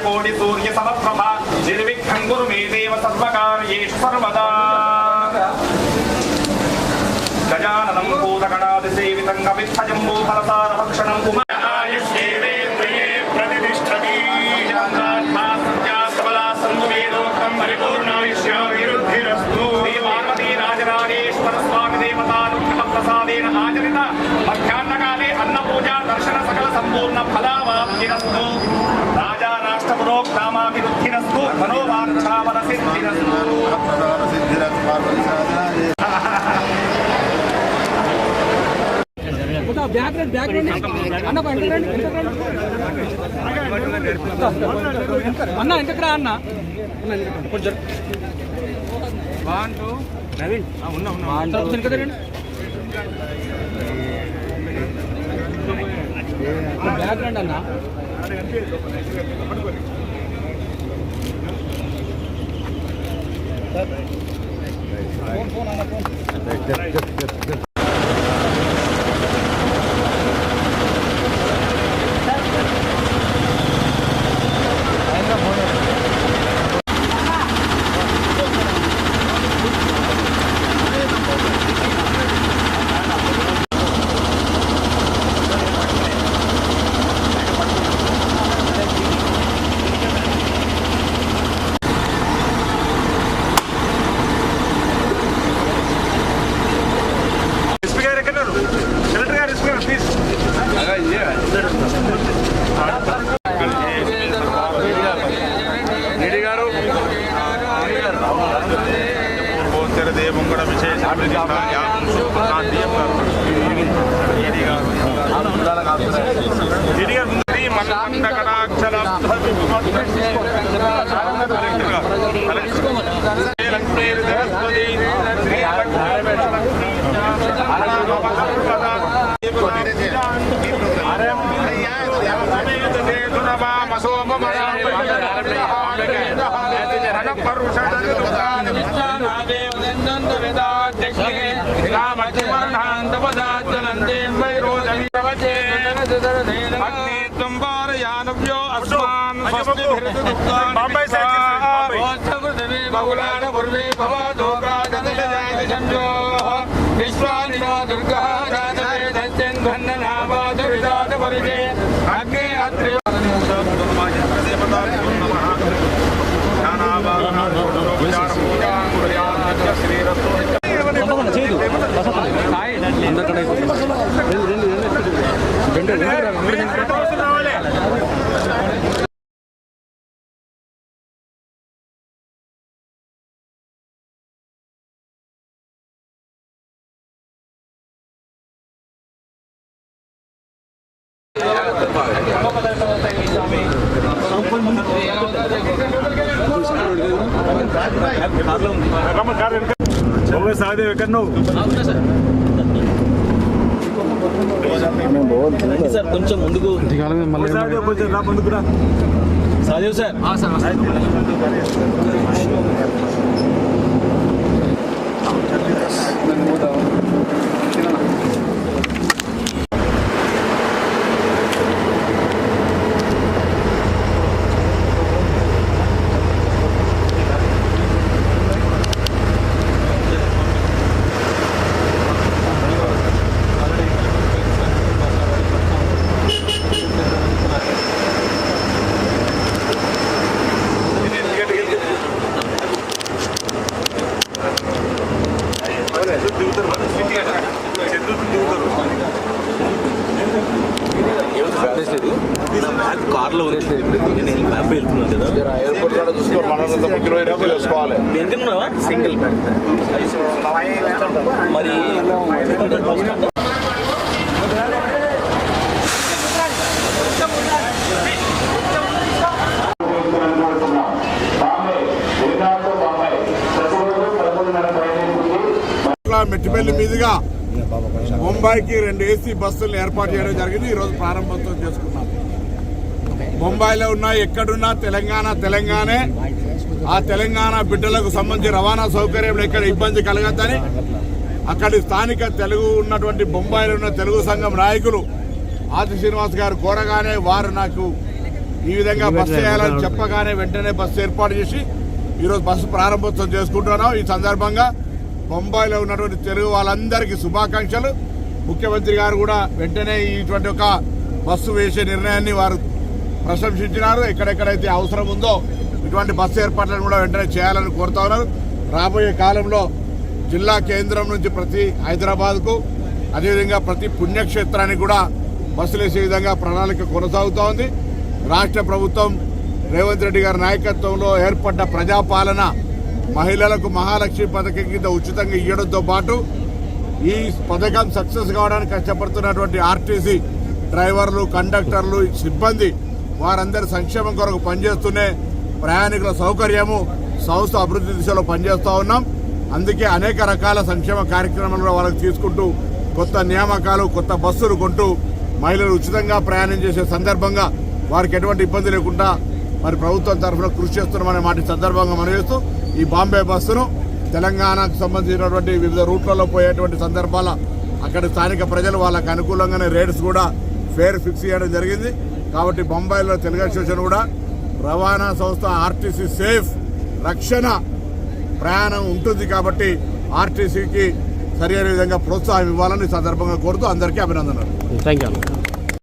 कोटि सूर्य समप्रभा निर्विघ्नं कुरु मे देव सर्वकार्येषु सर्वदा गजाननं भूतगणादिसेवितं कपित्थजम्बूफलसारभक्षणं कुमारायुष्येवेन्द्रिये प्रतिष्ठति जातात्मा सत्या सबला सन्वेदोक्तं परिपूर्णायुष्याभिवृद्धिरस्तु देवार्पति राजराजेश्वर स्वामी देवतानुग्रहप्रसादेन आचरिता मध्याह्नकाले अन्नपूजा दर्शन सकल सम्पूर्ण फलावाप्तिरस्तु राजा राष्ट्रपुरोक्तामाभिवृद्धिरस्तु मनोवाञ्छाफलसिद्धिरस्तु అన్న ఎంతకరా అన్న కొంచెం నవీన్ బ్యాక్గ్రౌండ్ అన్న ఫోన్ అన్న ఫోన్ సార్ కొంచెం ముందుకు సాదేవ్ సార్ కార్లో నేను మ్యాప్ వెళ్తున్నాను కదా ఎయిర్పోర్ట్ కూడా చూసుకోవాలి, మనం 20 రూపాయలు వేసుకోవాలి. ఎందుకున్నావా సింగిల్ మరి మెట్టిపల్లి మీదుగా ముంబైకి 2 ఏసీ బస్సులను ఏర్పాటు చేయడం జరిగింది. ఈరోజు ప్రారంభోత్సవం చేసుకున్నాం. ముంబైలో ఉన్న ఎక్కడున్నా తెలంగాణే. ఆ తెలంగాణ బిడ్డలకు సంబంధించి రవాణా సౌకర్యంలో ఎక్కడ ఇబ్బంది కలగద్దని అక్కడి స్థానిక తెలుగు ఉన్నటువంటి బొంబాయిలో ఉన్న తెలుగు సంఘం నాయకులు ఆది శ్రీనివాస్ గారు కోరగానే వారు నాకు ఈ విధంగా బస్సు చేయాలని చెప్పగానే వెంటనే బస్సు ఏర్పాటు చేసి ఈరోజు బస్సు ప్రారంభోత్సవం చేసుకుంటున్నాం. ఈ సందర్భంగా బొంబాయిలో ఉన్నటువంటి తెలుగు వాళ్ళందరికీ శుభాకాంక్షలు. ముఖ్యమంత్రి గారు కూడా వెంటనే ఇటువంటి ఒక బస్సు వేసే నిర్ణయాన్ని వారు ప్రశంసించినారు. ఎక్కడెక్కడైతే అవసరం ఉందో ఇటువంటి బస్సు ఏర్పాట్లను కూడా వెంటనే చేయాలని కోరుతా ఉన్నారు. రాబోయే కాలంలో జిల్లా కేంద్రం నుంచి ప్రతి హైదరాబాద్కు అదేవిధంగా ప్రతి పుణ్యక్షేత్రానికి కూడా బస్సులు వేసే విధంగా ప్రణాళిక కొనసాగుతూ ఉంది. రాష్ట్ర ప్రభుత్వం రేవంత్ రెడ్డి గారి నాయకత్వంలో ఏర్పడ్డ ప్రజాపాలన మహిళలకు మహాలక్ష్మి పథకం కింద ఉచితంగా ఇవ్వడంతో పాటు ఈ పథకం సక్సెస్ కావడానికి కష్టపడుతున్నటువంటి ఆర్టీసీ డ్రైవర్లు, కండక్టర్లు, సిబ్బంది వారందరి సంక్షేమం కొరకు పనిచేస్తూనే ప్రయాణికుల సౌకర్యము సంస్థ అభివృద్ధి దిశలో పనిచేస్తూ ఉన్నాం. అందుకే అనేక రకాల సంక్షేమ కార్యక్రమాలు వాళ్ళకి తీసుకుంటూ కొత్త నియామకాలు, కొత్త బస్సులు కొంటూ మహిళలు ఉచితంగా ప్రయాణం చేసే సందర్భంగా వారికి ఎటువంటి ఇబ్బంది లేకుండా మరి ప్రభుత్వం తరఫున కృషి చేస్తున్నామనే మాట సందర్భంగా మనం చేస్తూ ఈ బాంబే బస్సును తెలంగాణకు సంబంధించినటువంటి వివిధ రూట్లలో పోయేటువంటి సందర్భాల అక్కడ స్థానిక ప్రజలు వాళ్ళకు అనుకూలంగానే రేట్స్ కూడా ఫేర్ ఫిక్స్ చేయడం జరిగింది. కాబట్టి బొంబాయిలో తెలుగు అసోసియేషన్ కూడా రవాణా సంస్థ ఆర్టీసీ సేఫ్ రక్షణ ప్రయాణం ఉంటుంది కాబట్టి ఆర్టీసీకి సరైన విధంగా ప్రోత్సాహం ఇవ్వాలని సందర్భంగా కోరుతూ అందరికీ అభినందనలు. Thank you.